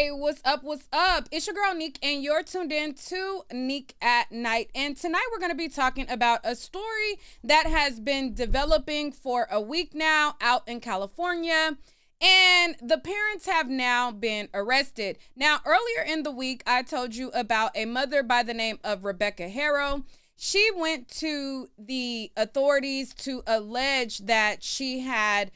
Hey, what's up? What's up? It's your girl Nick, and you're tuned in to Nick at Night. And tonight we're going to be talking about a story that has been developing for a week now out in California. And the parents have now been arrested. Now, earlier in the week, I told you about a mother by the name of Rebecca Haro. She went to the authorities to allege that she had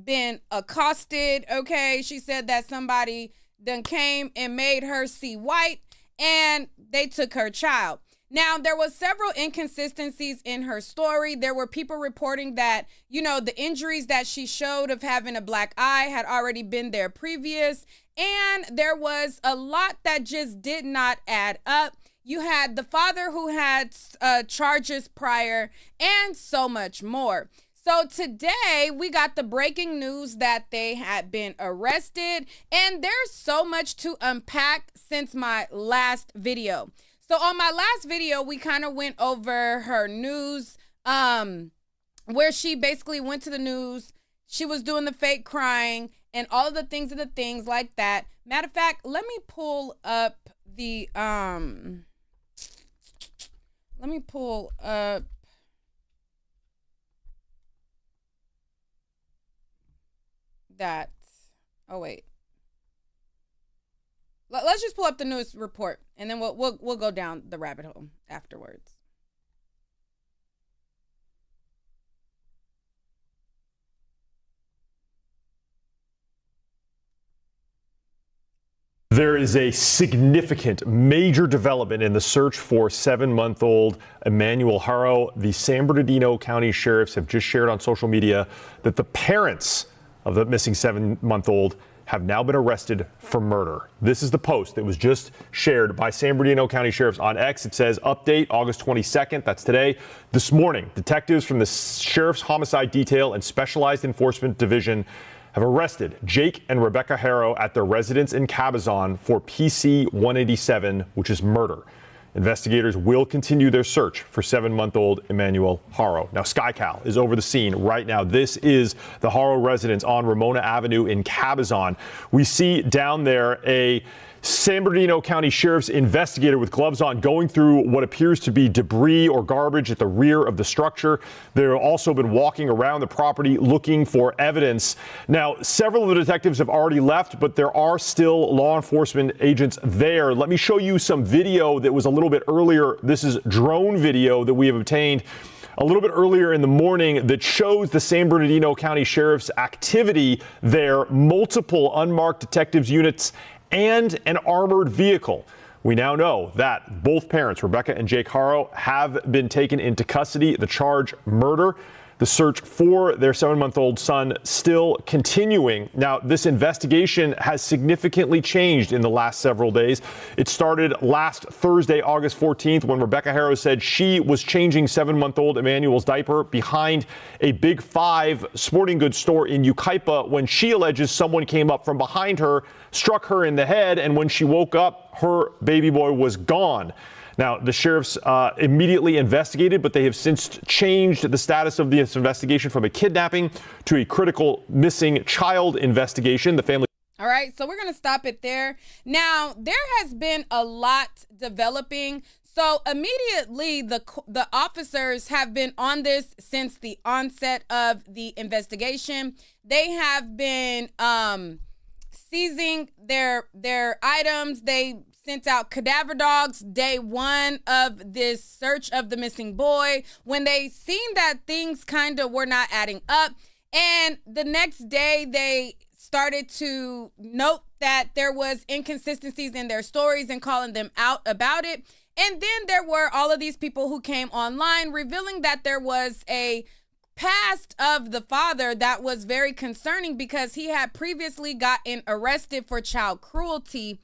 been accosted. Okay, she said that somebody then came and made her see white, and they took her child. Now, there was several inconsistencies in her story. There were people reporting that, you know, the injuries that she showed of having a black eye had already been there previous, and there was a lot that just did not add up. You had the father who had charges prior, and so much more. So today we got the breaking news that they had been arrested, and there's so much to unpack since my last video. So on my last video, we kind of went over her news, where she basically went to the news. She was doing the fake crying and all of the things like that. Matter of fact, let me pull up the, that. Oh wait. Let's just pull up the news report, and then we'll go down the rabbit hole afterwards. There is a significant major development in the search for 7-month-old Emmanuel Haro. The San Bernardino County Sheriffs have just shared on social media that the parents of the missing 7-month-old have now been arrested for murder. This is the post that was just shared by San Bernardino County Sheriffs on X. It says, update August 22nd, that's today. This morning, detectives from the Sheriff's Homicide Detail and Specialized Enforcement Division have arrested Jake and Rebecca Haro at their residence in Cabazon for PC 187, which is murder. Investigators will continue their search for 7-month-old Emmanuel Haro. Now, SkyCal is over the scene right now. This is the Haro residence on Ramona Avenue in Cabazon. We see down there a San Bernardino County Sheriff's investigator with gloves on going through what appears to be debris or garbage at the rear of the structure. They've also been walking around the property looking for evidence. Now, several of the detectives have already left, but there are still law enforcement agents there. Let me show you some video that was a little bit earlier. This is drone video that we have obtained a little bit earlier in the morning that shows the San Bernardino County Sheriff's activity there, multiple unmarked detectives units and an armored vehicle. We now know that both parents, Rebecca and Jake Haro, have been taken into custody. The charge, murder. The search for their 7-month-old son still continuing. Now, this investigation has significantly changed in the last several days. It started last Thursday, August 14th, when Rebecca Haro said she was changing 7-month-old Emmanuel's diaper behind a Big Five sporting goods store in Yucaipa when she alleges someone came up from behind her, struck her in the head, and when she woke up, her baby boy was gone. Now, the sheriffs immediately investigated, but they have since changed the status of this investigation from a kidnapping to a critical missing child investigation. The family. All right, so we're going to stop it there. Now, there has been a lot developing. So immediately, the officers have been on this since the onset of the investigation. They have been seizing their items. They sent out cadaver dogs day one of this search of the missing boy when they seen that things kind of were not adding up. And the next day they started to note that there was inconsistencies in their stories and calling them out about it. And then there were all of these people who came online revealing that there was a past of the father that was very concerning because he had previously gotten arrested for child cruelty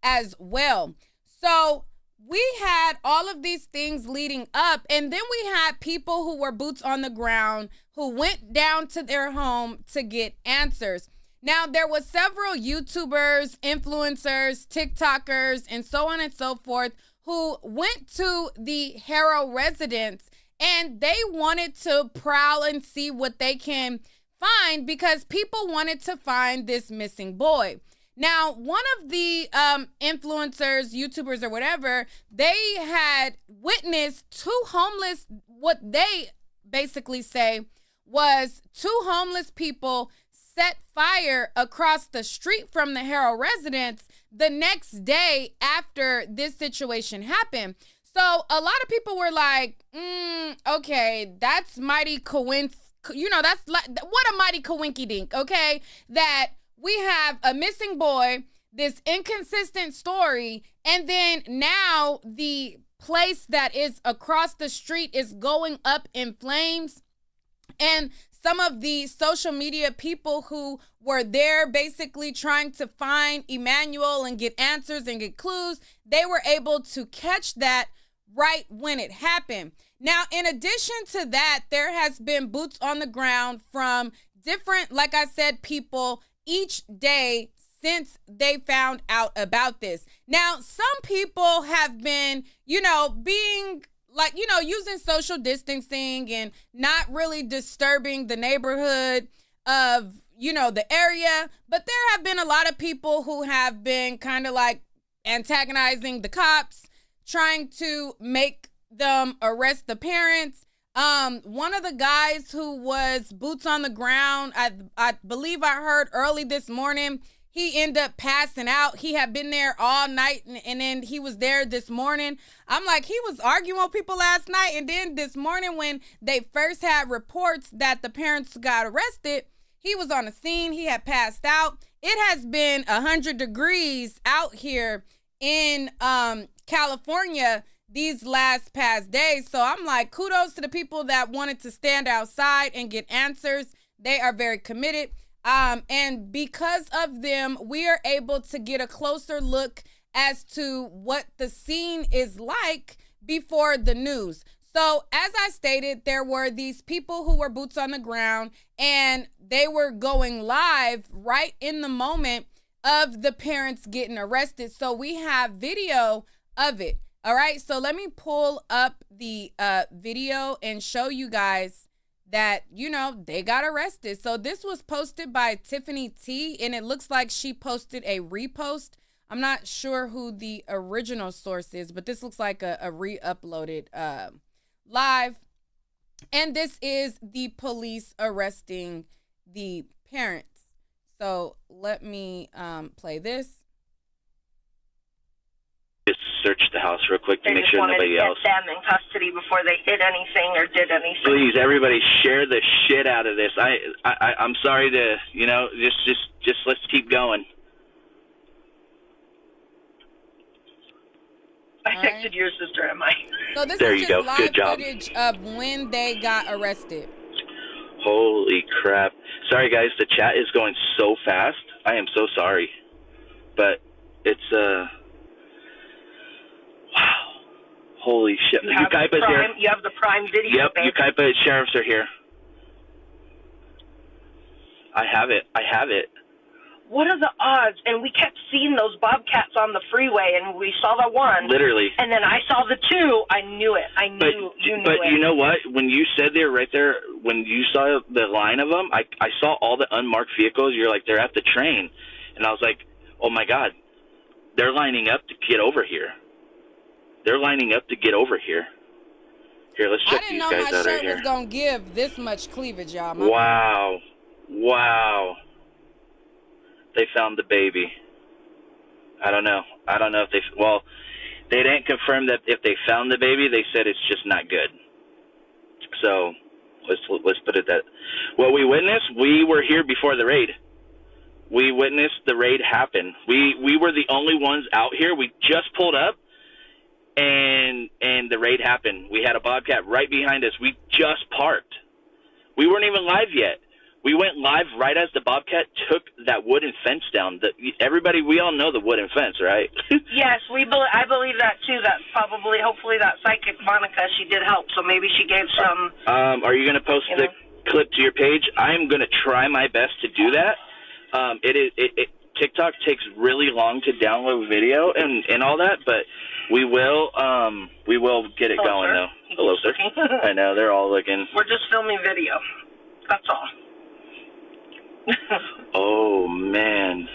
as well. So we had all of these things leading up, and then we had people who were boots on the ground who went down to their home to get answers. Now, there was several YouTubers, influencers, TikTokers, and so on and so forth who went to the Haro residence, and they wanted to prowl and see what they can find because people wanted to find this missing boy. Now, one of the influencers, YouTubers or whatever, they had witnessed what they basically say was two homeless people set fire across the street from the Haro residence the next day after this situation happened. So a lot of people were like, okay, that's mighty that's like, what a mighty coinky dink, okay? That we have a missing boy, this inconsistent story, and then now the place that is across the street is going up in flames. And some of the social media people who were there basically trying to find Emmanuel and get answers and get clues, they were able to catch that right when it happened. Now, in addition to that, there has been boots on the ground from different, like I said, people each day since they found out about this. Now, some people have been, being like, using social distancing and not really disturbing the neighborhood of, the area. But there have been a lot of people who have been kind of like antagonizing the cops, trying to make them arrest the parents. One of the guys who was boots on the ground, I believe I heard early this morning, he ended up passing out. He had been there all night, and then he was there this morning. I'm like, he was arguing with people last night, and then this morning when they first had reports that the parents got arrested, he was on the scene. He had passed out. It has been 100 degrees out here in California these past days. So I'm like, kudos to the people that wanted to stand outside and get answers. They are very committed. And because of them, we are able to get a closer look as to what the scene is like before the news. So as I stated, there were these people who were boots on the ground, and they were going live right in the moment of the parents getting arrested. So we have video of it. All right. So let me pull up the video and show you guys that, they got arrested. So this was posted by Tiffany T, and it looks like she posted a repost. I'm not sure who the original source is, but this looks like a re-uploaded live. And this is the police arresting the parents. So let me play this. Just search the house real quick to make sure nobody else. They just wanted to get them in custody before they did anything or did anything. Please, everybody, share the shit out of this. I'm sorry to, just let's keep going. I texted your sister, am I? So this there is you just go. live Good job. footage of when they got arrested. Holy crap. Sorry, guys. The chat is going so fast. I am so sorry. But it's, wow. Holy shit. Ukaipa's here. You have the Prime video. Yep, Ukaipa sheriffs are here. I have it. What are the odds? And we kept seeing those bobcats on the freeway, and we saw the one. Literally. And then I saw the two. I knew it. You knew it. But you know what? When you said they were right there, when you saw the line of them, I saw all the unmarked vehicles. You're like, they're at the train. And I was like, oh, my God. They're lining up to get over here. Here, let's check these guys out right here. I didn't know my shirt was going to give this much cleavage, y'all. Wow. They found the baby. I don't know if they didn't confirm that if they found the baby. They said it's just not good. So let's put it that. What we witnessed, we were here before the raid. We witnessed the raid happen. We were the only ones out here. We just pulled up, and the raid happened. We had a Bobcat right behind us. We just parked. We weren't even live yet. We went live right as the Bobcat took that wooden fence down. Everybody, we all know the wooden fence, right? Yes, I believe that too. That hopefully that psychic Monica, she did help. So maybe she gave some. Are you going to post the clip to your page? I'm going to try my best to do that. TikTok takes really long to download video and all that, but we will get it going though. Hello, sir. I know they're all looking. We're just filming video. That's all. Oh man.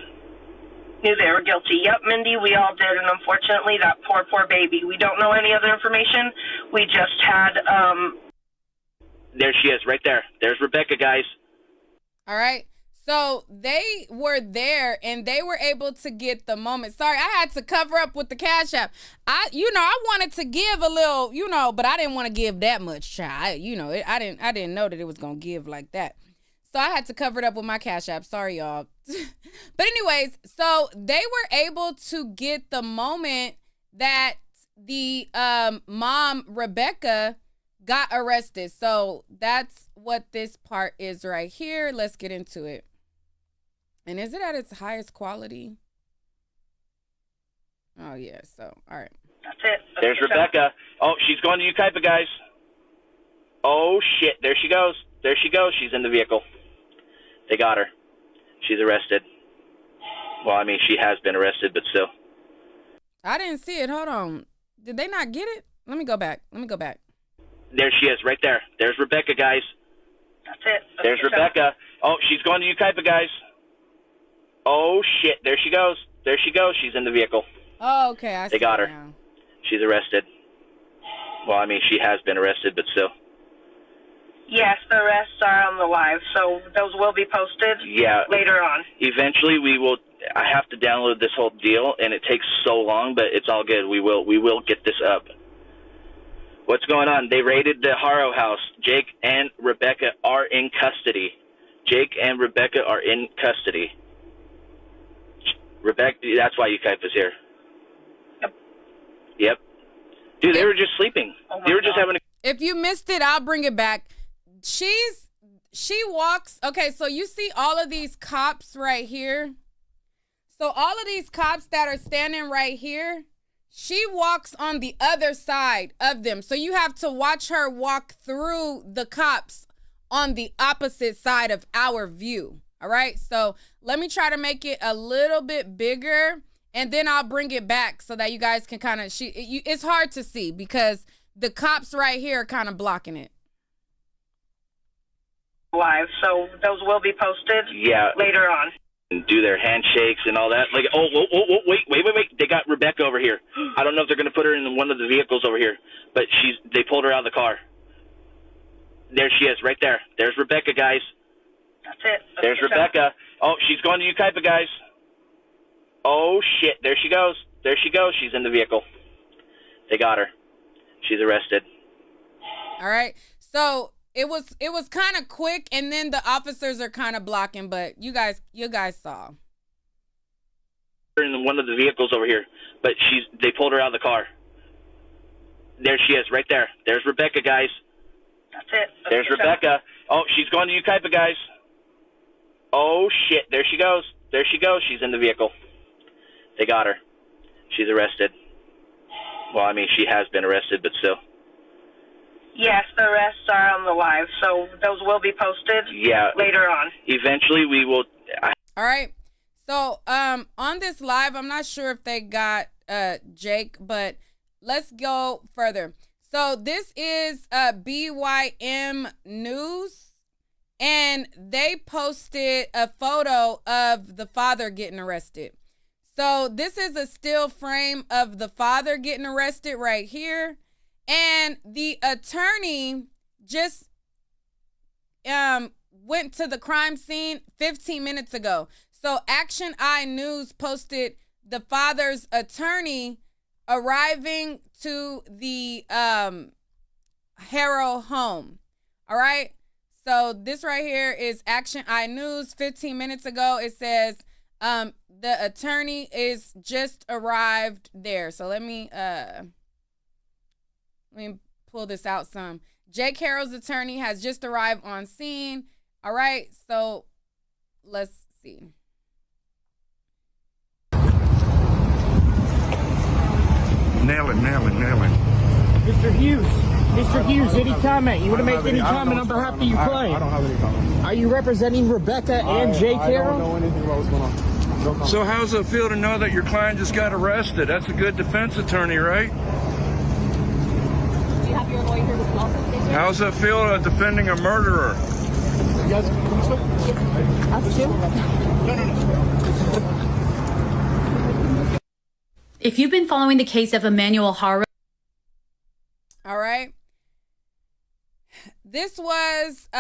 knew they were guilty. Yep, Mindy, we all did, and unfortunately, that poor baby. We don't know any other information. We just had, There she is, right there. There's Rebecca, guys. All right. So they were there and they were able to get the moment. Sorry, I had to cover up with the Cash App. I wanted to give a little, but I didn't want to give that much, child. I didn't know that it was going to give like that. So I had to cover it up with my Cash App. Sorry, y'all. But anyways, so they were able to get the moment that the mom, Rebecca, got arrested. So that's what this part is right here. Let's get into it. And is it at its highest quality? Oh, yeah. So, all right. That's it. There's Rebecca. Oh, she's going to Ukaipa, guys. Oh, shit. There she goes. There she goes. She's in the vehicle. They got her. She's arrested. Well, I mean, she has been arrested, but still. I didn't see it. Hold on. Did they not get it? Let me go back. There she is, right there. There's Rebecca, guys. That's it. There's Rebecca. Oh, she's going to Ukaipa, guys. Oh, shit. There she goes. There she goes. She's in the vehicle. Oh, okay. I see. They got her. Now. She's arrested. Well, I mean, she has been arrested, but still. Yes, the arrests are on the live, so those will be posted later on. Eventually, I have to download this whole deal, and it takes so long, but it's all good. We will get this up. What's going on? They raided the Haro house. Jake and Rebecca are in custody. Jake and Rebecca are in custody. Rebecca, that's why Ukaipa's here. Yep. Dude, they were just sleeping. They were just having a... If you missed it, I'll bring it back. She walks... Okay, so you see all of these cops right here? So all of these cops that are standing right here, she walks on the other side of them. So you have to watch her walk through the cops on the opposite side of our view. All right, so let me try to make it a little bit bigger, and then I'll bring it back so that you guys can kind of it's hard to see because the cops right here are kind of blocking it. Live, so those will be posted later on. And do their handshakes and all that. Like, wait. They got Rebecca over here. I don't know if they're going to put her in one of the vehicles over here, but they pulled her out of the car. There she is, right there. There's Rebecca, guys. That's it. There's Rebecca. Oh, she's going to Ukaipa, guys. Oh, shit. There she goes. There she goes. She's in the vehicle. They got her. She's arrested. All right. So it was kind of quick, and then the officers are kind of blocking, but you guys saw. In one of the vehicles over here, but they pulled her out of the car. There she is, right there. There's Rebecca, guys. That's it. There's Rebecca. Oh, she's going to Ukaipa, guys. Oh, shit. There she goes. There she goes. She's in the vehicle. They got her. She's arrested. Well, I mean, she has been arrested, but still. Yes, the arrests are on the live, so those will be posted later on. Eventually, we will... All right. So, on this live, I'm not sure if they got Jake, but let's go further. So, this is BYM News. And they posted a photo of the father getting arrested. So this is a still frame of the father getting arrested right here. And the attorney just went to the crime scene 15 minutes ago. So Action Eye News posted the father's attorney arriving to the Haro home. All right. So this right here is Action Eye News 15 minutes ago. It says the attorney is just arrived there. So let me pull this out some. Jake Haro's attorney has just arrived on scene. All right, so let's see. Nail it. Mr. Hughes, any comment? You want to make any comment on behalf of your client? I don't have any comment. Are you representing Rebecca and Jake Haro? I don't know anything about what's going on. So how's it feel to know that your client just got arrested? That's a good defense attorney, right? Do you have your lawyer here with you also? How's it feel defending a murderer? You guys, can we switch? Us too? No. If you've been following the case of Emmanuel Haro. All right. This was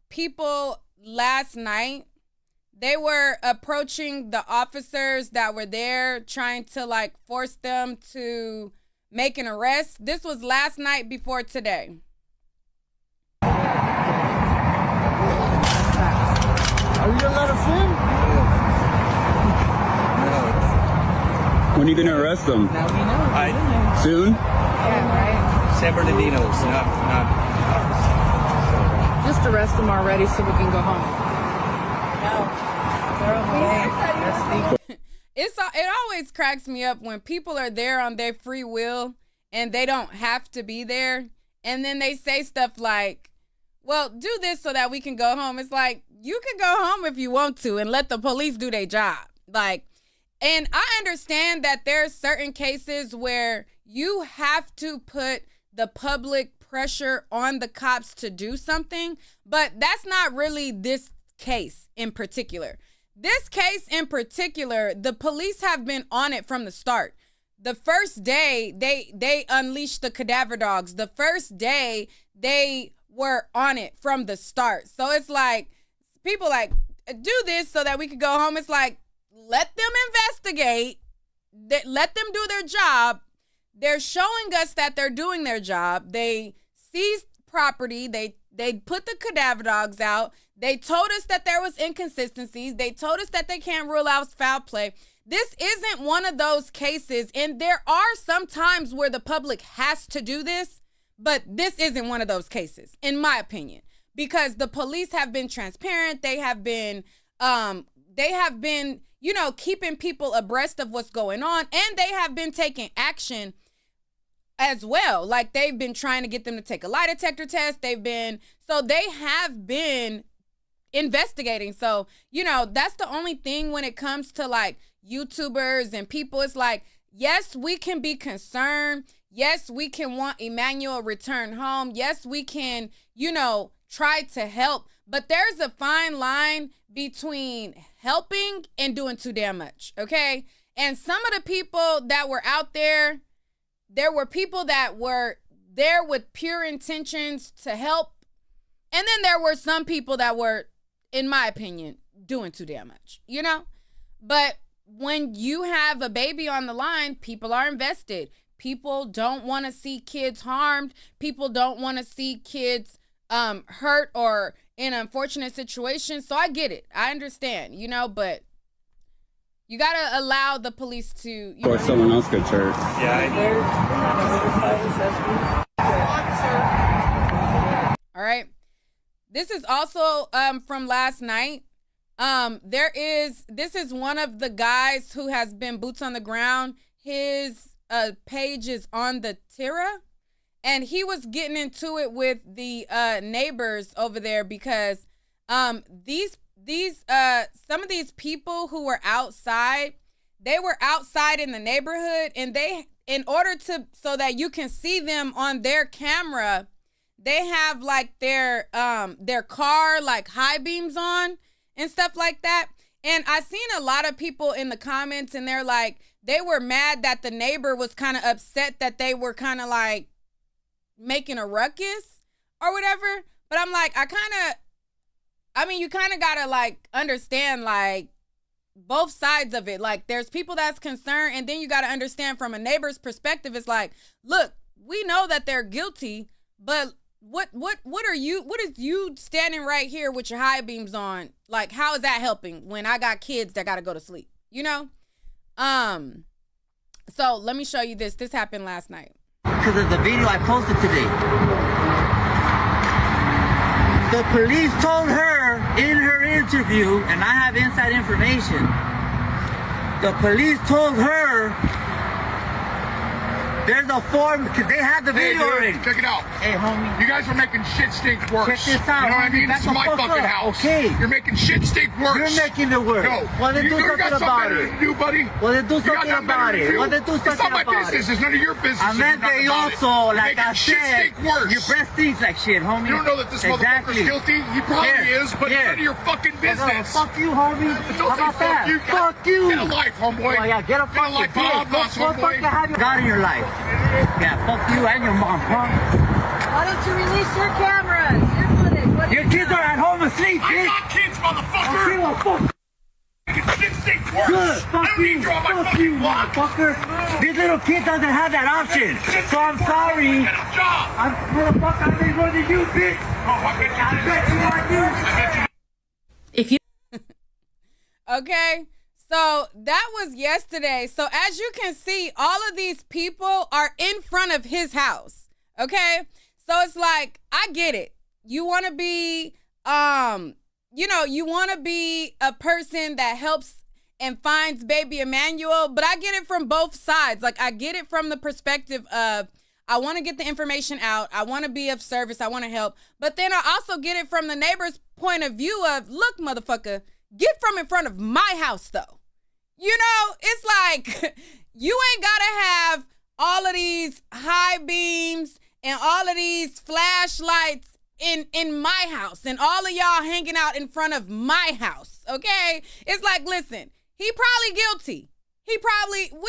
people last night. They were approaching the officers that were there, trying to like force them to make an arrest. This was last night before today. Are you gonna let us in? When are you gonna arrest them? Now we know. Soon? Yeah, right. San Bernardinos, not. Just arrest them already so we can go home. No, they're on the way. It always cracks me up when people are there on their free will and they don't have to be there, and then they say stuff like, well, do this so that we can go home. It's like, you can go home if you want to and let the police do their job. Like, and I understand that there's certain cases where you have to put the public pressure on the cops to do something, but that's not really this case in particular. This case in particular, the police have been on it from the start. The first day they unleashed the cadaver dogs. The first day they were on it from the start. So it's like, people like, do this so that we could go home. It's like, let them investigate. Let them do their job. They're showing us that they're doing their job. They seized property. They put the cadaver dogs out. They told us that there was inconsistencies. They told us that they can't rule out foul play. This isn't one of those cases, and there are some times where the public has to do this, but this isn't one of those cases, in my opinion, because the police have been transparent. They have been, keeping people abreast of what's going on, and they have been taking action as well. Like, they've been trying to get them to take a lie detector test. They have been investigating. So, that's the only thing when it comes to like YouTubers and people. It's like, yes, we can be concerned. Yes, we can want Emmanuel returned home. Yes, we can, try to help. But there's a fine line between helping and doing too damn much, okay? And some of the people that were out there were people that were there with pure intentions to help. And then there were some people that were, in my opinion, doing too damn much, But when you have a baby on the line, people are invested. People don't want to see kids harmed. People don't want to see kids hurt or in unfortunate situations. So I get it. I understand, but you got to allow the police to... Or someone else gets hurt. All right. This is also from last night. This is one of the guys who has been boots on the ground. His page is on the Tira, and he was getting into it with the neighbors over there because some of these people who were outside, they were outside in the neighborhood, and so that you can see them on their camera, they have like their car like high beams on and stuff like that. And I seen a lot of people in the comments, and they're like, they were mad that the neighbor was kind of upset that they were kind of like making a ruckus or whatever. But I'm like, you kind of gotta like understand like both sides of it. Like, there's people that's concerned, and then you gotta understand from a neighbor's perspective. It's like, look, we know that they're guilty, but what is you standing right here with your high beams on? Like, how is that helping when I got kids that gotta go to sleep? So let me show you this. This happened last night. Because of the video I posted today. The police told her in her interview, and I have inside information, the police told her There's a form, because they had the video already. Check it out. Hey, homie. You guys are making shit stink worse. Check this out. You know what I mean? Back This is the my fuck fucking up. house. Okay. You're making shit stink worse. You're making it worse. No. Well, then do you something got about better it. to do, buddy. Well, then do You got something nothing better about to it. do? Well, then do It's something not my about business. it. It's none of your business. I meant It's they nothing about it. also, You're like I making shit said, stink worse. your breath stinks like shit, homie. You don't know that this motherfucker's guilty? He probably is, but it's none of your fucking business. Fuck you, homie. Don't How say about that? you. Fuck you. Get a life, homeboy. Oh, yeah, get a fucking life, Bob. Boss, What homeboy. fucking have you got in your life? Yeah, fuck you and your mom, huh? Why don't you release your cameras, your footage? What do Your you kids got? are at home asleep, I bitch. got kids, motherfucker. Okay, well, fuck. Making shit stink worse. Good. I Fuck don't need you. you on my Fuck fucking you, block. motherfucker. This little kid doesn't have that option. So I'm sorry. Get a job. I'm motherfucker. I made more than you, bitch. Oh, I bet you. I bet you I do. I bet you. If you Okay. So that was yesterday. So as you can see, all of these people are in front of his house. Okay. So it's like, I get it. You want to be, you want to be a person that helps and finds baby Emmanuel, but I get it from both sides. Like, I get it from the perspective of, I want to get the information out. I want to be of service. I want to help. But then I also get it from the neighbor's point of view of, look, motherfucker, get from in front of my house, though. You know, it's like, you ain't got to have all of these high beams and all of these flashlights in my house and all of y'all hanging out in front of my house, okay? It's like, listen, he probably guilty. We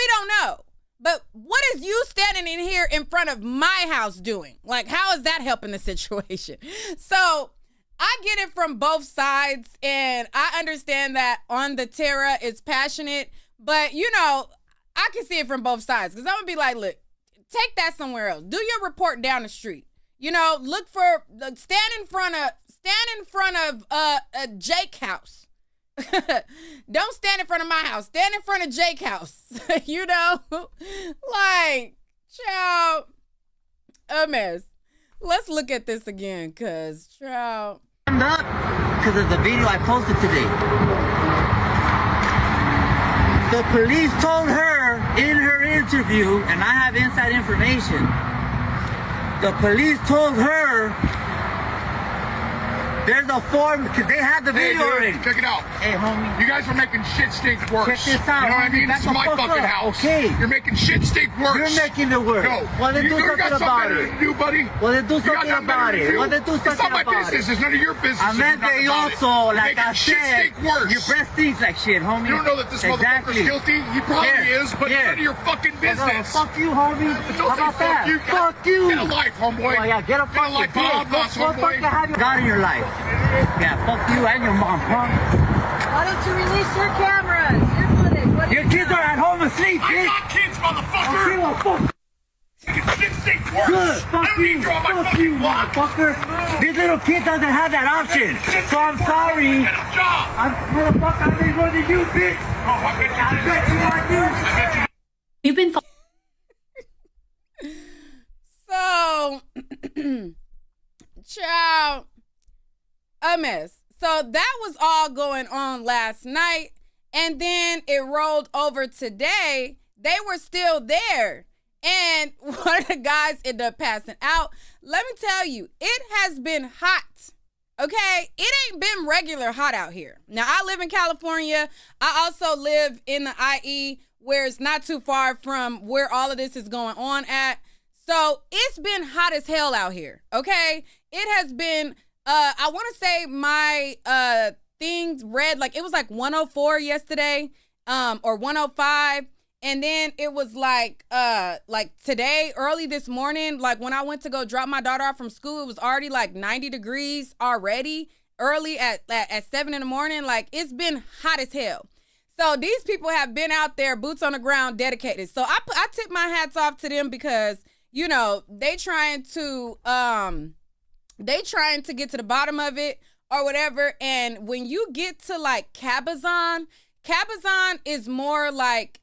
don't know. But what is you standing in here in front of my house doing? Like, how is that helping the situation? So I get it from both sides, and I understand that On the Terra is passionate, but I can see it from both sides, because I'm gonna be like, look, take that somewhere else. Do your report down the street. Stand in front of a Jake house. Don't stand in front of my house. Stand in front of Jake house. Like, child, a mess. Let's look at this again, cause child. Because of the video I posted today. The police told her in her interview, and I have inside information. The police told her there's a form, because they had the video already. Check it out. Hey, homie. You guys are making shit stink worse. Check this out. You know what I mean? Back This is the my fuck fucking up. house. Okay. You're making shit stink worse. You're making it worse. No. Well, then do you something got about better it. to do, buddy. Well, then do You got something nothing about better to it. do? Well, then do It's something not my about business. it. It's none of your business. I meant It's they nothing about also, it. You're like making I shit said, stink worse. your breath stinks like shit, homie. You don't know that this motherfucker's guilty? He probably is, but it's none of your fucking business. Fuck you, homie. Don't How say about that? you. Fuck you. Get a life, homeboy. Oh, yeah, get a fucking life, Bob. Boss, What homeboy. fucking have you got in your life? Yeah, fuck you and your mom, huh? Why don't you release your cameras, your footage? What do Your you kids got? are at home asleep, I bitch. got kids, motherfucker. Okay, well, fuck. Making shit stink worse. Good. I Fuck don't need you. you on my Fuck fucking you, block. motherfucker. This little kid doesn't have that option. So I'm sorry. Get a job. Motherfucker, I made more than you, bitch. Oh, I bet you. I bet you I do. I bet you. you've been So, child, a mess. So that was all going on last night, and then it rolled over today. They were still there, and one of the guys ended up passing out. Let me tell you, it has been hot. Okay, it ain't been regular hot out here. Now, I live in California. I also live in the IE, where it's not too far from where all of this is going on at. So it's been hot as hell out here, okay? It has been, I want to say my things read, like it was like 104 yesterday, or 105. And then it was like today, early this morning, like when I went to go drop my daughter off from school, it was already like 90 degrees already, early at 7 in the morning. Like, it's been hot as hell. So these people have been out there, boots on the ground, dedicated. So I tip my hats off to them, because they trying to get to the bottom of it or whatever. And when you get to like Cabazon is more like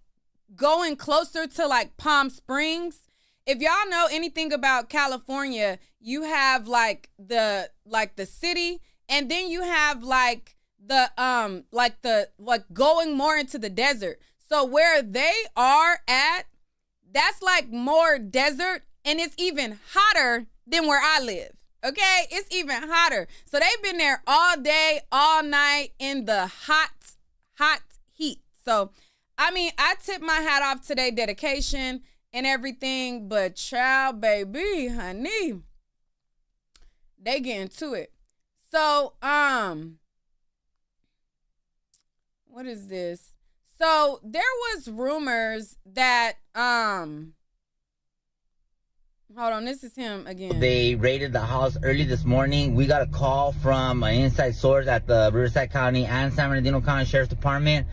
going closer to like Palm Springs. If y'all know anything about California, you have like the city, and then you have like the going more into the desert. So where they are at, That's like more desert, and it's even hotter than where I live. Okay, it's even hotter. So they've been there all day, all night in the hot heat. So, I mean, I tip my hat off to their dedication and everything, but child, baby, honey, they get into it. So, what is this? So there was rumors that, hold on, this is him again. They raided the house early this morning. We got a call from an inside source at the Riverside County and San Bernardino County Sheriff's Department.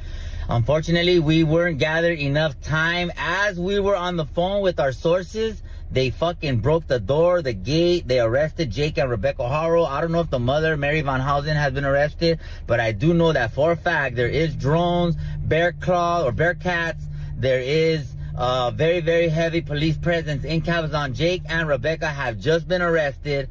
Unfortunately, we weren't gathered enough time. As we were on the phone with our sources, they fucking broke the door, the gate. They arrested Jake and Rebecca Haro. I don't know if the mother, Mary Van Housen, has been arrested, but I do know that for a fact there is drones, bear claw or bear cats. There is very, very heavy police presence in Cabazon. Jake and Rebecca have just been arrested.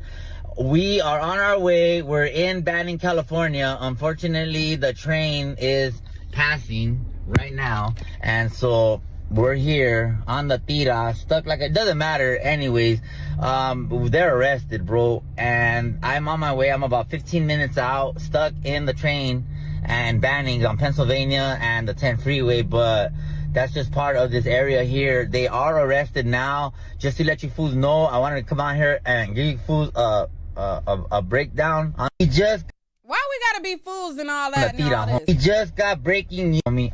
We are on our way. We're in Banning, California. Unfortunately, the train is passing right now, and so we're here on the tira, stuck like it doesn't matter anyways. They're arrested, bro, and I'm on my way. I'm about 15 minutes out, stuck in the train and Banning on Pennsylvania and the 10 freeway, but that's just part of this area here. They are arrested now. Just to let you fools know, I wanted to come out here and give you fools a breakdown. Why we gotta be fools and all that? We just got breaking news. We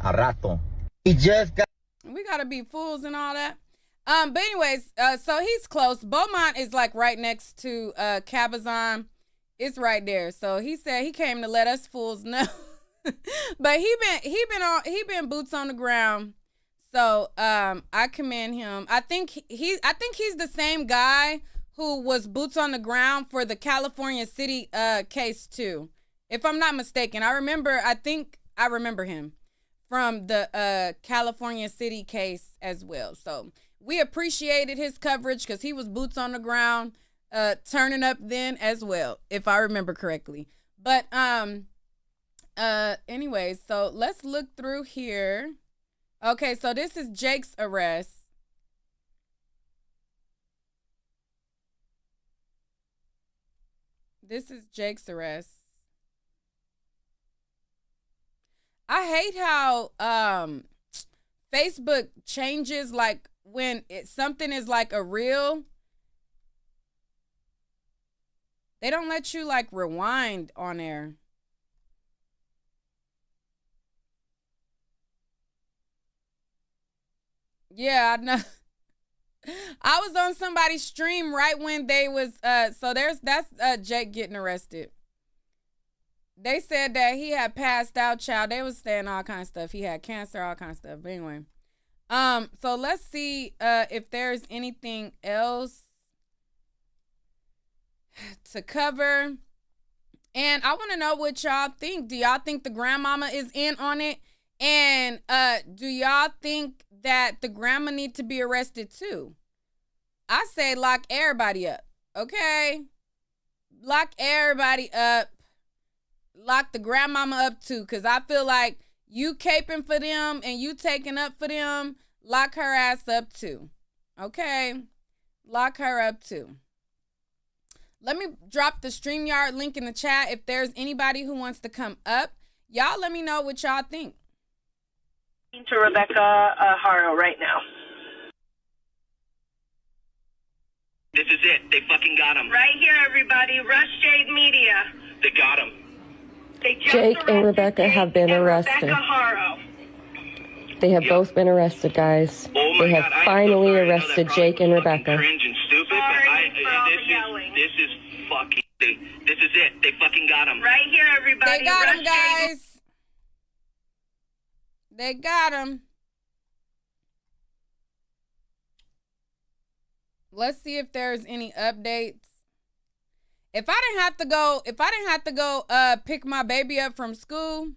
gotta be fools and all that. But anyways, so he's close. Beaumont is like right next to Cabazon. It's right there. So he said he came to let us fools know. But he been boots on the ground. So I commend him. I think he's the same guy who was boots on the ground for the California City case too. If I'm not mistaken, I think I remember him from the California City case as well. So we appreciated his coverage because he was boots on the ground, turning up then as well, if I remember correctly. But anyways, so let's look through here. Okay, so this is Jake's arrest. This is Jake's arrest. I hate how Facebook changes, like when something is like a reel, they don't let you like rewind on there. Yeah, I know. I was on somebody's stream right when they was so that's Jake getting arrested. They said that he had passed out, child. They was saying all kinds of stuff. He had cancer, all kinds of stuff. But anyway, so let's see if there's anything else to cover. And I want to know what y'all think. Do y'all think the grandmama is in on it? And do y'all think that the grandma need to be arrested too? I say lock everybody up, okay? Lock everybody up. Lock the grandmama up too, because I feel like you caping for them and you taking up for them. Lock her ass up too, okay? Lock her up too. Let me drop the StreamYard link in the chat if there's anybody who wants to come up. Y'all let me know what y'all think. To Rebecca Haro right now. This is it. They fucking got him. Right here, everybody. Rush Jade Media. They got him. Jake and Rebecca have been arrested. They have both been arrested, guys. Oh they have God, finally arrested Jake and Rebecca. Cringe and stupid, this is fucking. This is it. They fucking got him. Right here, everybody. They got him, guys. They got him. Let's see if there's any updates. If I didn't have to go pick my baby up from school,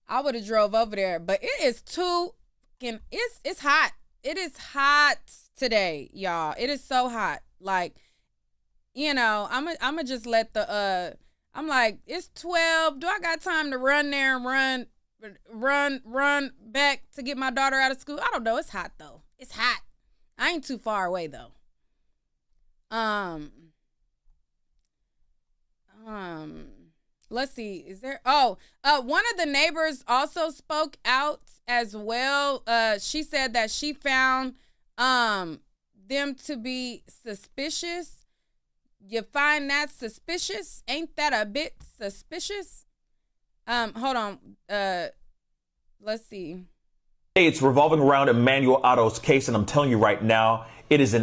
I would have drove over there. But it is it's hot. It is hot today, y'all. It is so hot. Like, you know, I'm just let I'm like, it's 12. Do I got time to run there and run back to get my daughter out of school? I don't know. It's hot though. It's hot. I ain't too far away though. Let's see. Is there? One of the neighbors also spoke out as well. She said that she found them to be suspicious. You find that suspicious? Ain't that a bit suspicious? Hold on. Let's see. It's revolving around Emmanuel Otto's case, and I'm telling you right now, this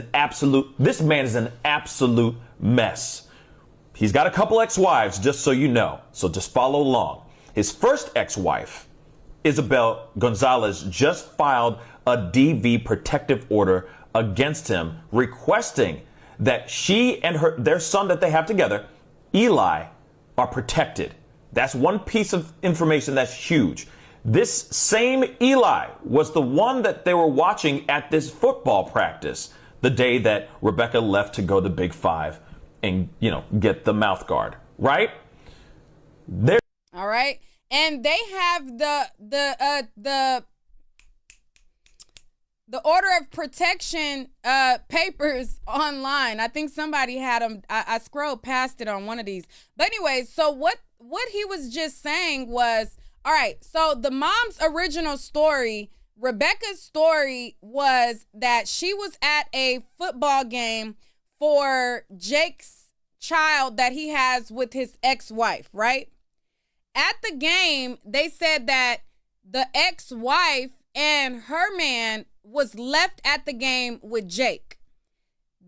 man is an absolute mess. He's got a couple ex-wives, just so you know, so just follow along. His first ex-wife, Isabel Gonzalez, just filed a DV protective order against him, requesting that she and their son that they have together, Eli, are protected. That's one piece of information that's huge. This same Eli was the one that they were watching at this football practice the day that Rebecca left to go to Big Five and, get the mouth guard, right? All right. And they have the order of protection papers online. I think somebody had them. I scrolled past it on one of these. But anyways, so what he was just saying was, all right, so the mom's original story, Rebecca's story, was that she was at a football game for Jake's child that he has with his ex-wife, right? At the game, they said that the ex-wife and her man was left at the game with Jake.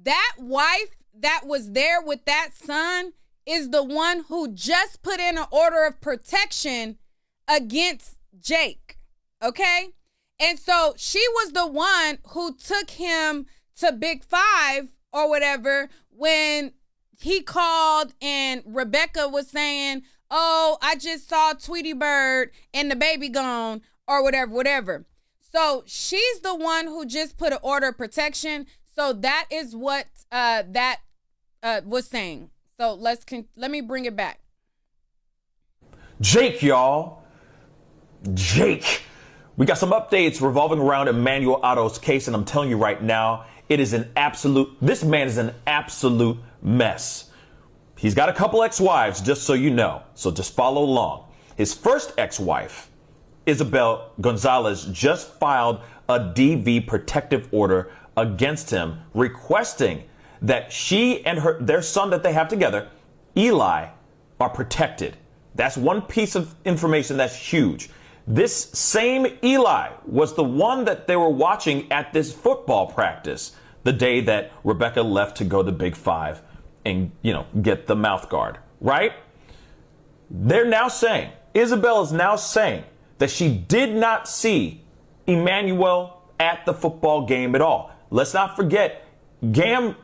That wife that was there with that son is the one who just put in an order of protection against Jake, okay? And so she was the one who took him to Big Five or whatever when he called and Rebecca was saying, oh, I just saw Tweety Bird and the baby gone or whatever. So she's the one who just put an order of protection. So that is what that was saying. So let me bring it back. Jake, y'all. Jake. We got some updates revolving around Emmanuel Otto's case, and I'm telling you right now, this man is an absolute mess. He's got a couple ex-wives, just so you know, so just follow along. His first ex-wife, Isabel Gonzalez, just filed a DV protective order against him, requesting that she and their son that they have together, Eli, are protected. That's one piece of information that's huge. This same Eli was the one that they were watching at this football practice the day that Rebecca left to go to Big Five and, get the mouth guard, right? Isabel is now saying that she did not see Emmanuel at the football game at all. Let's not forget, Gam,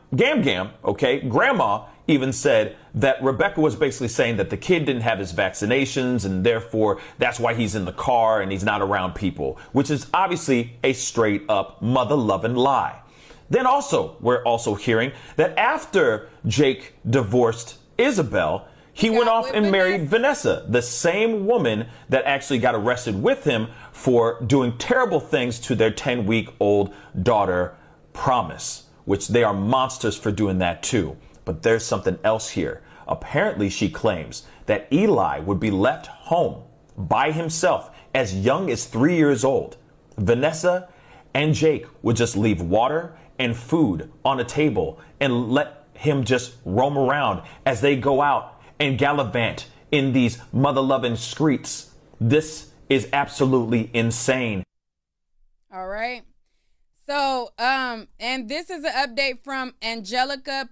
okay, Grandma even said that Rebecca was basically saying that the kid didn't have his vaccinations and therefore that's why he's in the car and he's not around people, which is obviously a straight up mother-loving lie. Then we're also hearing that after Jake divorced Isabel, he went off and married Vanessa, the same woman that actually got arrested with him for doing terrible things to their 10-week-old daughter, Promise, which they are monsters for doing that too. But there's something else here. Apparently, she claims that Eli would be left home by himself as young as 3 years old. Vanessa and Jake would just leave water and food on a table and let him just roam around as they go out and gallivant in these mother-loving streets. This is absolutely insane. All right. So, and this is an update from Angelica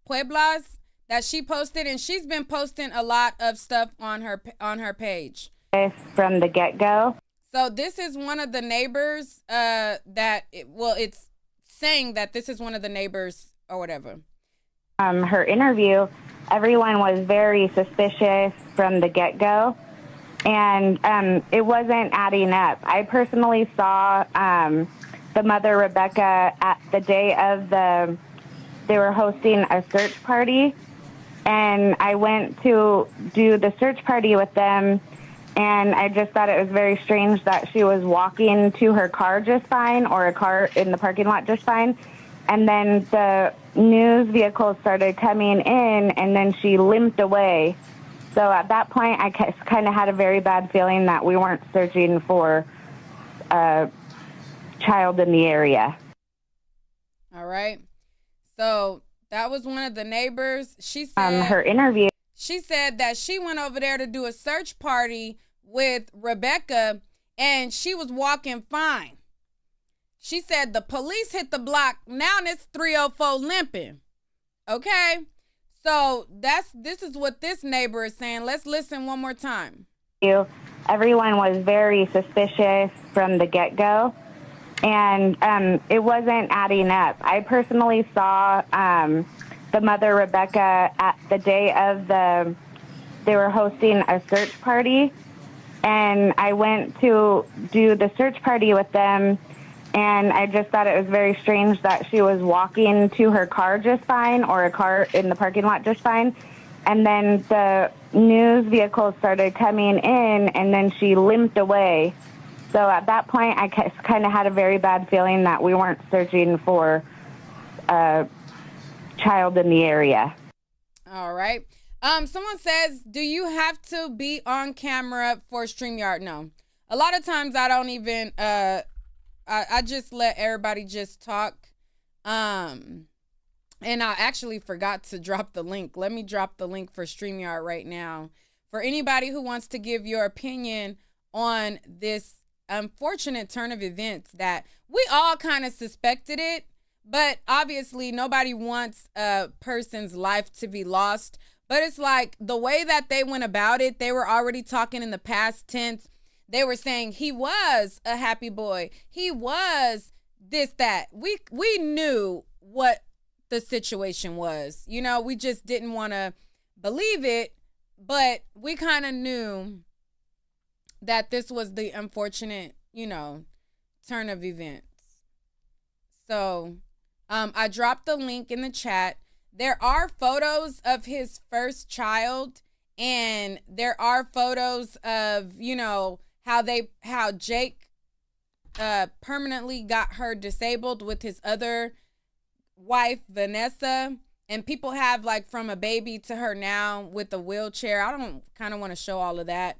Pueblas that she posted, and she's been posting a lot of stuff on her page. From the get-go. So this is one of the neighbors it's saying that this is one of the neighbors or whatever. Her interview, everyone was very suspicious from the get-go, and it wasn't adding up. I personally saw the mother, Rebecca, at the day of they were hosting a search party, and I went to do the search party with them, And I just thought it was very strange that she was walking to her car just fine, or a car in the parking lot just fine. And then the news vehicles started coming in, and then she limped away. So at that point, I kind of had a very bad feeling that we weren't searching for a child in the area. All right. So that was one of the neighbors. She said her interview. She said that she went over there to do a search party with Rebecca, and she was walking fine. She said the police hit the block. Now it's 304 limping. Okay? So this is what this neighbor is saying. Let's listen one more time. Everyone was very suspicious from the get-go, and it wasn't adding up. I personally saw the mother, Rebecca, at the day of they were hosting a search party, and I went to do the search party with them, and I just thought it was very strange that she was walking to her car just fine, or a car in the parking lot just fine. And then the news vehicles started coming in, and then she limped away. So at that point, I kind of had a very bad feeling that we weren't searching for a child in the area. All right. Someone says, do you have to be on camera for StreamYard? No. A lot of times I don't even, I just let everybody just talk. And I actually forgot to drop the link. Let me drop the link for StreamYard right now. For anybody who wants to give your opinion on this unfortunate turn of events that we all kind of suspected it, but obviously nobody wants a person's life to be lost. But it's like the way that they went about it, they were already talking in the past tense. They were saying he was a happy boy. He was this, that. We knew what the situation was. You know, we just didn't want to believe it, but we kind of knew that this was the unfortunate, turn of events. So I dropped the link in the chat. There are photos of his first child, and there are photos of, how Jake permanently got her disabled with his other wife, Vanessa. And people have from a baby to her now with a wheelchair. I don't kind of want to show all of that.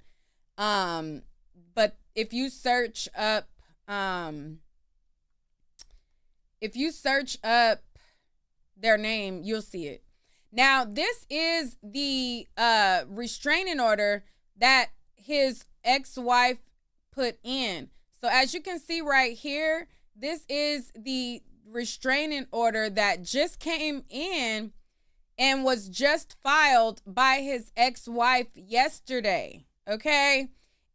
But if you search up, their name, you'll see it. Now, this is the restraining order that his ex-wife put in. So as you can see right here, this is the restraining order that just came in and was just filed by his ex-wife yesterday. Okay?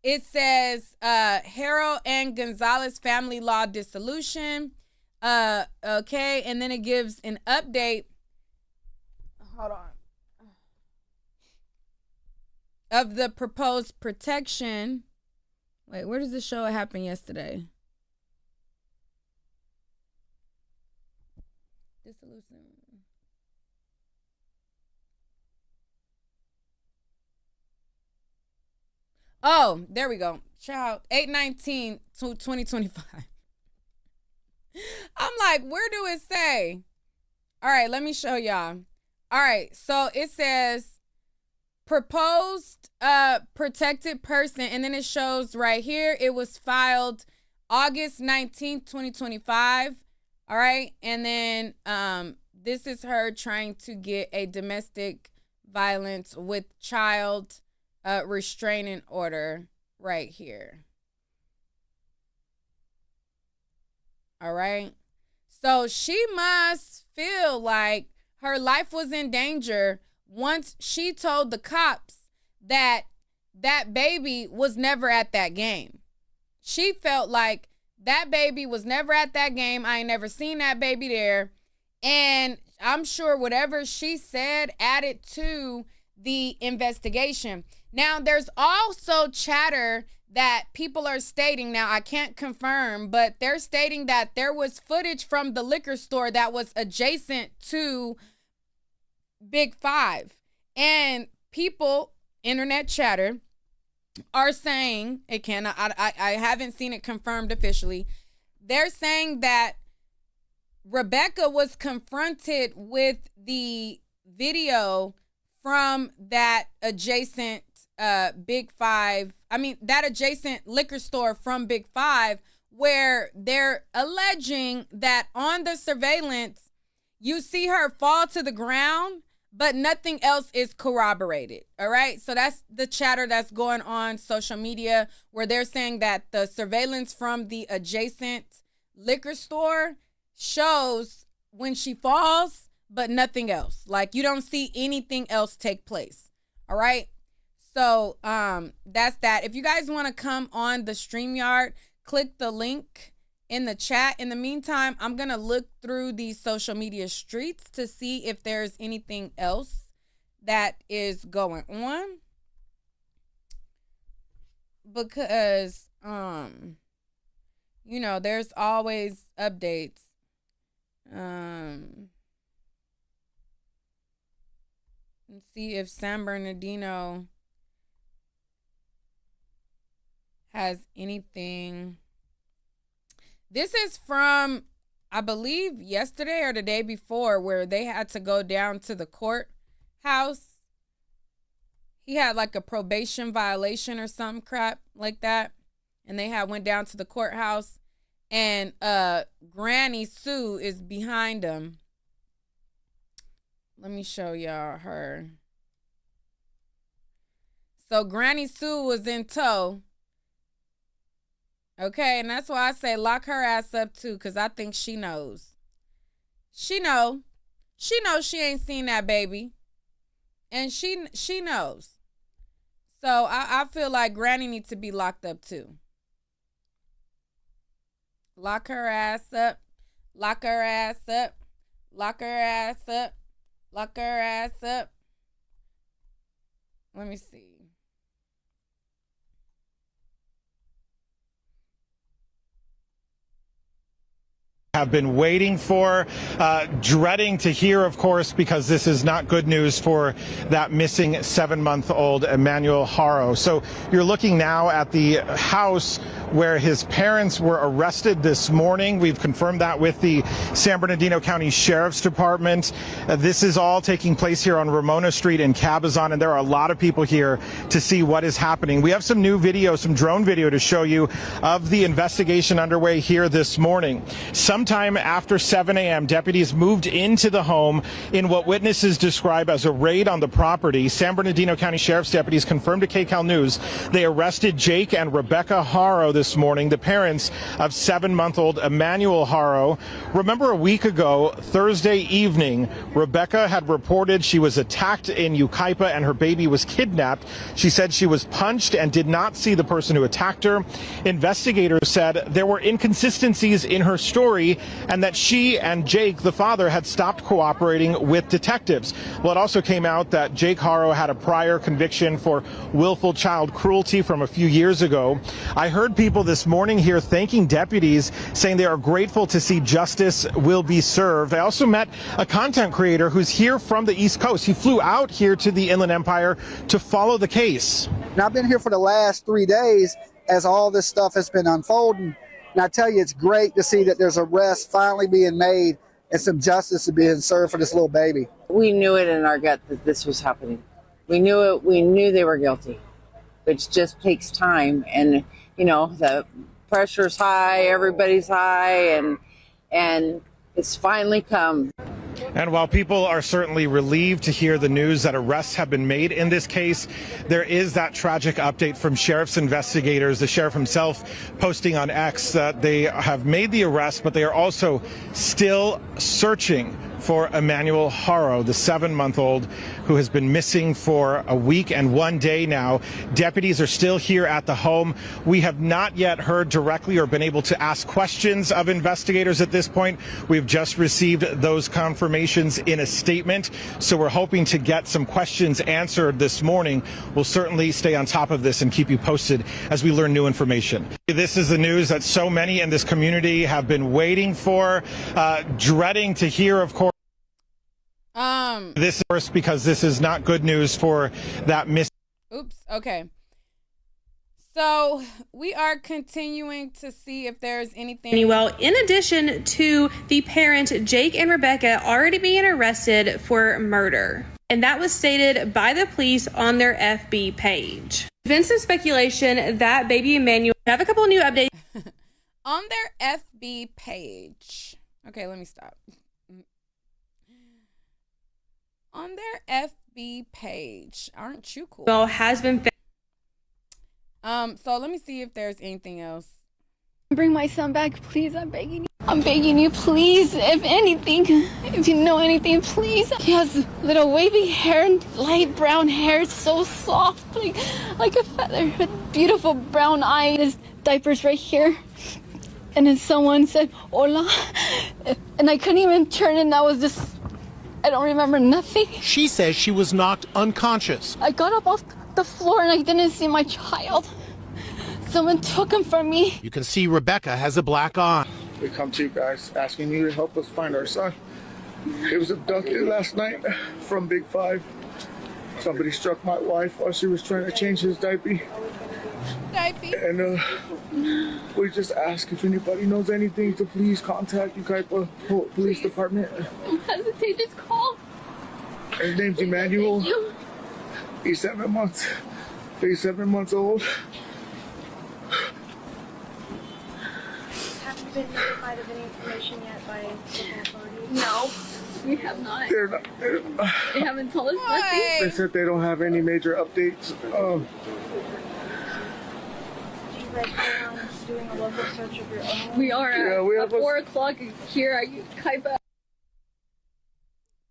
It says Haro and Gonzalez family law dissolution. Okay, and then it gives an update. Hold on. Of the proposed protection. Wait, where does this show it happened yesterday? Dissolution. Oh, there we go. Child, 8/19/2025. I'm like, where do it say? All right, let me show y'all. All right, so it says proposed protected person, and then it shows right here it was filed August 19th, 2025. All right, and then this is her trying to get a domestic violence with child restraining order right here. All right. So she must feel like her life was in danger once she told the cops that that baby was never at that game. She felt like that baby was never at that game. I ain't never seen that baby there. And I'm sure whatever she said added to the investigation. Now, there's also chatter that people are stating, now I can't confirm, but they're stating that there was footage from the liquor store that was adjacent to Big Five. And people, internet chatter, are saying, it can, I haven't seen it confirmed officially. They're saying that Rebecca was confronted with the video from that adjacent that adjacent liquor store from Big Five, where they're alleging that on the surveillance, you see her fall to the ground, but nothing else is corroborated. All right. So that's the chatter that's going on social media, where they're saying that the surveillance from the adjacent liquor store shows when she falls, but nothing else. Like, you don't see anything else take place. All right. So that's that. If you guys want to come on the StreamYard, click the link in the chat. In the meantime, I'm going to look through these social media streets to see if there's anything else that is going on. Because, you know, there's always updates. Let's see if San Bernardino has anything. This is from, I believe, yesterday or the day before, where they had to go down to the courthouse. He had like a probation violation or some crap like that, and they went down to the courthouse, and Granny Sue is behind him. Let me show y'all her. So Granny Sue was in tow. Okay, and that's why I say lock her ass up too, because I think she knows. She knows she ain't seen that baby. And she knows. So I feel like Granny needs to be locked up too. Lock her ass up. Lock her ass up. Lock her ass up. Lock her ass up. Let me see. Have been waiting for, dreading to hear, of course, because this is not good news for that missing 7-month-old Emmanuel Haro. So you're looking now at the house where his parents were arrested this morning. We've confirmed that with the San Bernardino County Sheriff's Department. This is all taking place here on Ramona Street in Cabazon, and there are a lot of people here to see what is happening. We have some new video, some drone video to show you of the investigation underway here this morning. Sometime after 7 a.m., deputies moved into the home in what witnesses describe as a raid on the property. San Bernardino County Sheriff's deputies confirmed to KCAL News they arrested Jake and Rebecca Haro this morning, the parents of 7-month-old Emmanuel Haro. Remember, a week ago, Thursday evening, Rebecca had reported she was attacked in Yucaipa and her baby was kidnapped. She said she was punched and did not see the person who attacked her. Investigators said there were inconsistencies in her story and that she and Jake, the father, had stopped cooperating with detectives. Well, it also came out that Jake Haro had a prior conviction for willful child cruelty from a few years ago. I heard people this morning here thanking deputies, saying they are grateful to see justice will be served. I also met a content creator who's here from the East Coast. He flew out here to the Inland Empire to follow the case. And I've been here for the last 3 days as all this stuff has been unfolding. And I tell you, it's great to see that there's arrests finally being made and some justice is being served for this little baby. We knew it in our gut that this was happening. We knew it. We knew they were guilty, which just takes time. And, you know, the pressure's high, everybody's high, and it's finally come. And while people are certainly relieved to hear the news that arrests have been made in this case, there is that tragic update from sheriff's investigators. The sheriff himself posting on X that they have made the arrest, but they are also still searching for Emmanuel Haro, the 7-month-old who has been missing for a week and 1 day now. Deputies are still here at the home. We have not yet heard directly or been able to ask questions of investigators at this point. We've just received those confirmations in a statement, so we're hoping to get some questions answered this morning. We'll certainly stay on top of this and keep you posted as we learn new information. This is the news that so many in this community have been waiting for, dreading to hear, of course. This is because this is not good news for that miss. Oops. Okay. So we are continuing to see if there's anything. Emmanuel, in addition to the parent Jake and Rebecca already being arrested for murder. And that was stated by the police on their FB page. There's been some speculation that baby Emmanuel have a couple of new updates on their FB page. Okay, let me stop. On their FB page. Aren't you cool? Well, has been so let me see if there's anything else. Bring my son back, please. I'm begging you. I'm begging you, please. If anything, if you know anything, please. He has little wavy hair and light brown hair, so soft, like a feather, with beautiful brown eyes. His diaper's right here. And then someone said, hola. And I couldn't even turn, and I was just, I don't remember nothing. She says she was knocked unconscious. I got up off the floor and I didn't see my child. Someone took him from me. You can see Rebecca has a black eye. We come to you guys asking you to help us find our son. He was abducted last night from Big 5. Somebody struck my wife while she was trying to change his diaper. And we just ask if anybody knows anything to please contact Ukaipa Police Department. Don't hesitate, just call. His name's Emmanuel. He's 7 months. He's 7 months old. Have you been notified of any information yet by local authorities? No, we have not. They haven't told us nothing. They said they don't have any major updates. Do you guys plan on doing a local search of your own? We are we at 4 o'clock here at Ukaipa.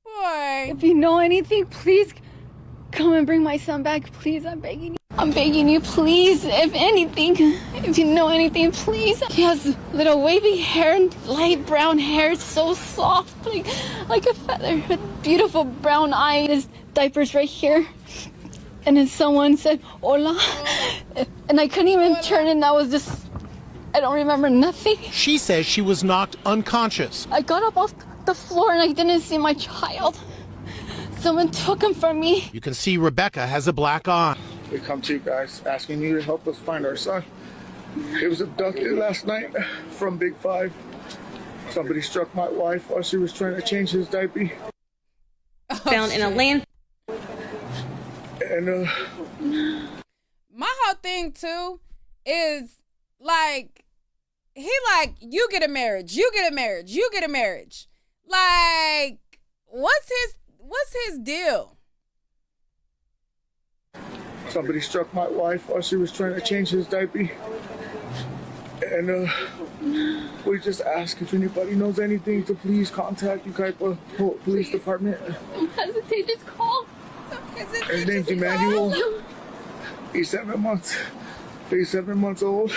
Boy. If you know anything, please come and bring my son back, please. I'm begging you. I'm begging you, please. If anything, if you know anything, please. He has little wavy hair and light brown hair, so soft, like a feather, with beautiful brown eyes. His diaper's right here. And then someone said, hola. And I couldn't even turn, and I was just, I don't remember nothing. She says she was knocked unconscious. I got up off the floor and I didn't see my child. Someone took him from me. You can see Rebecca has a black eye. We come to you guys asking you to help us find our son. He was abducted last night from Big 5. Somebody struck my wife while she was trying to change his diaper. Found in a land. And my whole thing too is like, he like, you get a marriage, you get a marriage, you get a marriage. Like, what's his deal? somebody struck my wife while she was trying to change his diaper. And we just ask if anybody knows anything to please contact Ukaipa Police Department. Don't hesitate, just call. His name's Emmanuel. He's 7 months. He's 7 months old.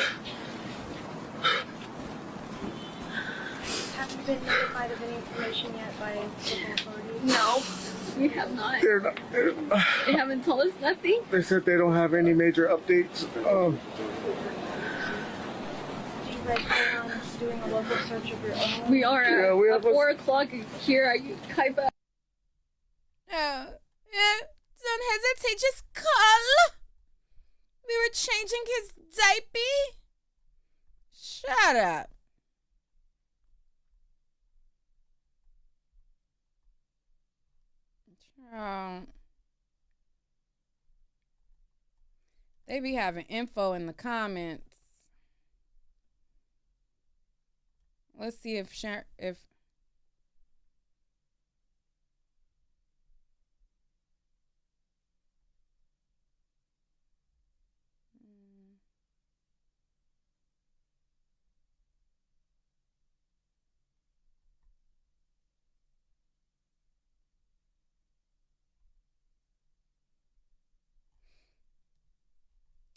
Have you been notified of any information yet by local authorities? No, we have not. They haven't told us nothing. They said they don't have any major updates. Do you guys plan on doing a local search of your own? We are we at 4 o'clock here at Kaiba. Don't hesitate, just call. We were changing his diaper. Shut up. They be having info in the comments. Let's see if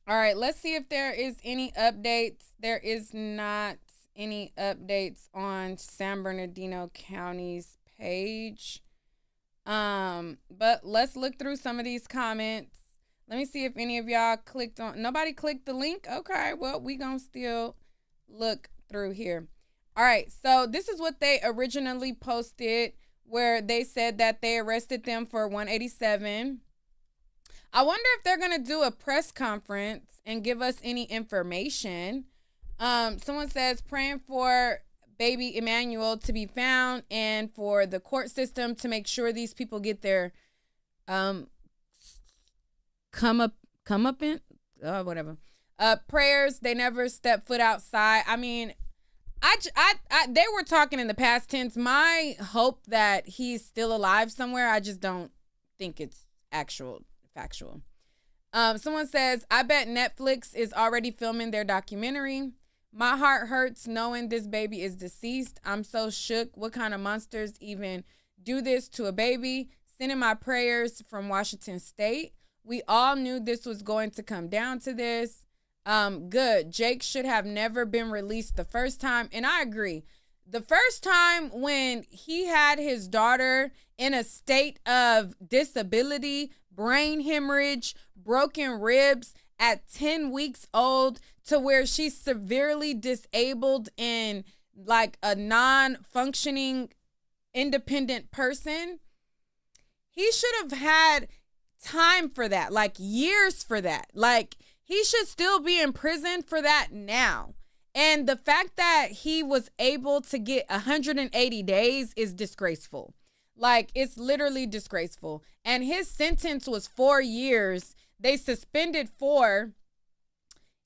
all right, let's see if there is any updates. There is not any updates on San Bernardino County's page. But let's look through some of these comments. Let me see if any of y'all clicked on. Nobody clicked the link? Okay, well, we gonna still look through here. All right, so this is what they originally posted, where they said that they arrested them for 187. I wonder if they're going to do a press conference and give us any information. Someone says praying for baby Emmanuel to be found and for the court system to make sure these people get their whatever. Prayers. They never step foot outside. I mean, they were talking in the past tense. My hope that he's still alive somewhere. I just don't think it's factual. Someone says, I bet Netflix is already filming their documentary. My heart hurts knowing this baby is deceased. I'm so shook. What kind of monsters even do this to a baby? Sending my prayers from Washington State. We all knew this was going to come down to this. Good. Jake should have never been released the first time. And I agree. The first time when he had his daughter in a state of disability, brain hemorrhage, broken ribs at 10 weeks old, to where she's severely disabled and like a non-functioning independent person, he should have had time for that, like years for that. Like, he should still be in prison for that now. And the fact that he was able to get 180 days is disgraceful. Like, it's literally disgraceful. And his sentence was 4 years. They suspended 4,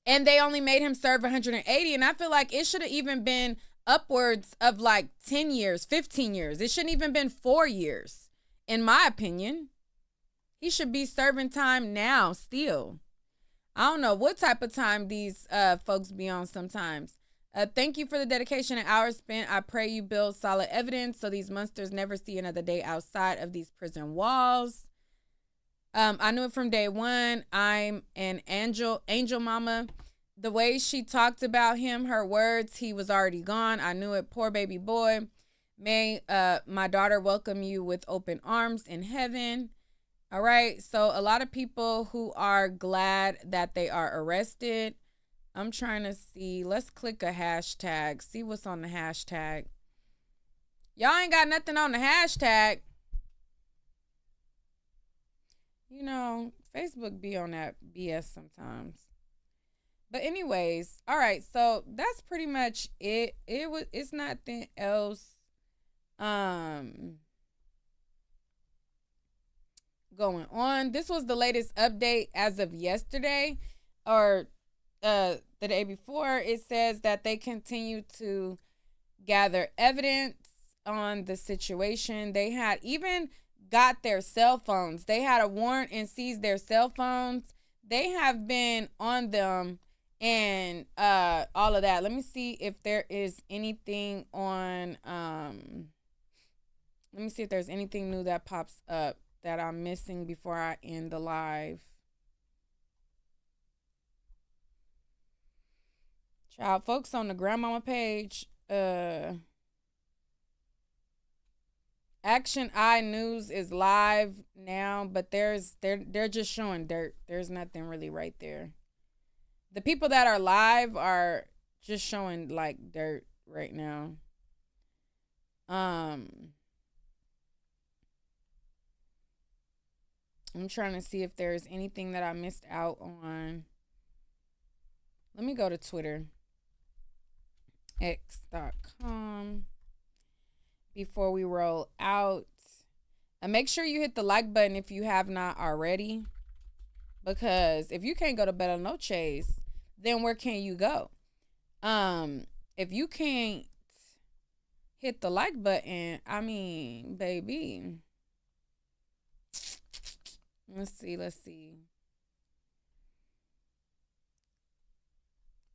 and they only made him serve 180. And I feel like it should have even been upwards of like 10 years, 15 years. It shouldn't even been 4 years, in my opinion. He should be serving time now still. I don't know what type of time these folks be on sometimes. Thank you for the dedication and hours spent. I pray you build solid evidence so these monsters never see another day outside of these prison walls. I knew it from day one. I'm an angel mama. The way she talked about him, her words, he was already gone. I knew it. Poor baby boy. May my daughter welcome you with open arms in heaven. All right. So a lot of people who are glad that they are arrested. I'm trying to see. Let's click a hashtag. See what's on the hashtag. Y'all ain't got nothing on the hashtag. You know, Facebook be on that BS sometimes. But anyways, all right, so that's pretty much it. It's nothing else going on. This was the latest update as of yesterday, or the day before. It says that they continue to gather evidence on the situation. They had even got their cell phones. They had a warrant and seized their cell phones. They have been on them and all of that. Let me see if there is anything on let me see if there's anything new that pops up that I'm missing before I end the live. Child, folks on the grandmama page, Action Eye News is live now, but they're just showing dirt. There's nothing really right there. The people that are live are just showing like dirt right now. I'm trying to see if there's anything that I missed out on. Let me go to Twitter. X.com. Before we roll out, and make sure you hit the like button if you have not already, because if you can't go to Better No Chase, then where can you go? If you can't hit the like button, I mean, baby, let's see.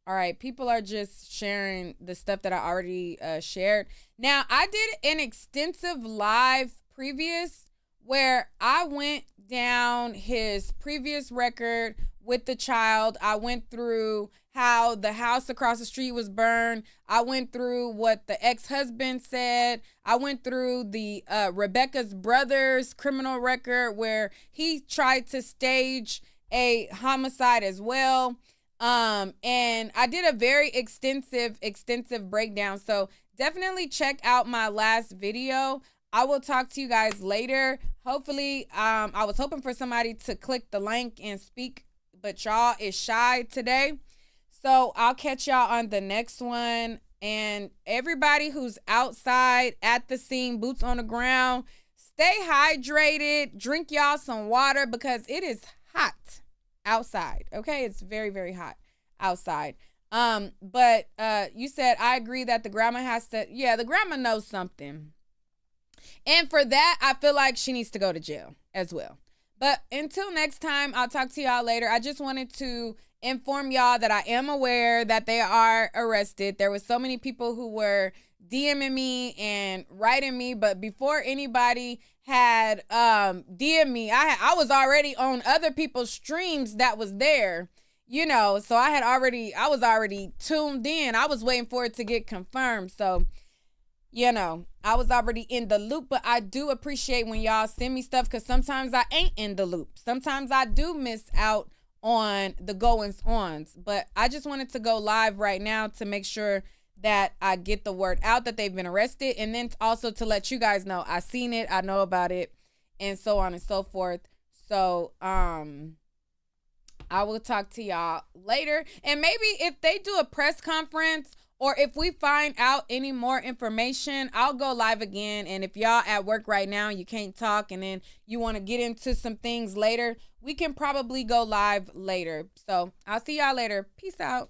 All right, people are just sharing the stuff that I already shared. Now, I did an extensive live previous where I went down his previous record with the child. I went through how the house across the street was burned. I went through what the ex-husband said. I went through the Rebecca's brother's criminal record where he tried to stage a homicide as well. And I did a very extensive breakdown. So definitely check out my last video. I will talk to you guys later. Hopefully, I was hoping for somebody to click the link and speak, but y'all is shy today. So I'll catch y'all on the next one. And everybody who's outside at the scene, boots on the ground, stay hydrated, drink y'all some water because it is hot outside. Okay, it's very, very hot outside. But you said, I agree that the grandma has to, yeah, the grandma knows something. And for that, I feel like she needs to go to jail as well. But until next time, I'll talk to y'all later. I just wanted to inform y'all that I am aware that they are arrested. There was so many people who were DMing me and writing me, but before anybody had DM me, I was already on other people's streams that was there, you know, so I was already tuned in. I was waiting for it to get confirmed. So, you know, I was already in the loop, but I do appreciate when y'all send me stuff because sometimes I ain't in the loop. Sometimes I do miss out on the goings-ons, but I just wanted to go live right now to make sure that I get the word out that they've been arrested, and then also to let you guys know I seen it, I know about it, and so on and so forth. So I will talk to y'all later, and maybe if they do a press conference or if we find out any more information, I'll go live again. And if y'all at work right now, you can't talk, and then you want to get into some things later, we can probably go live later. So I'll see y'all later. Peace out.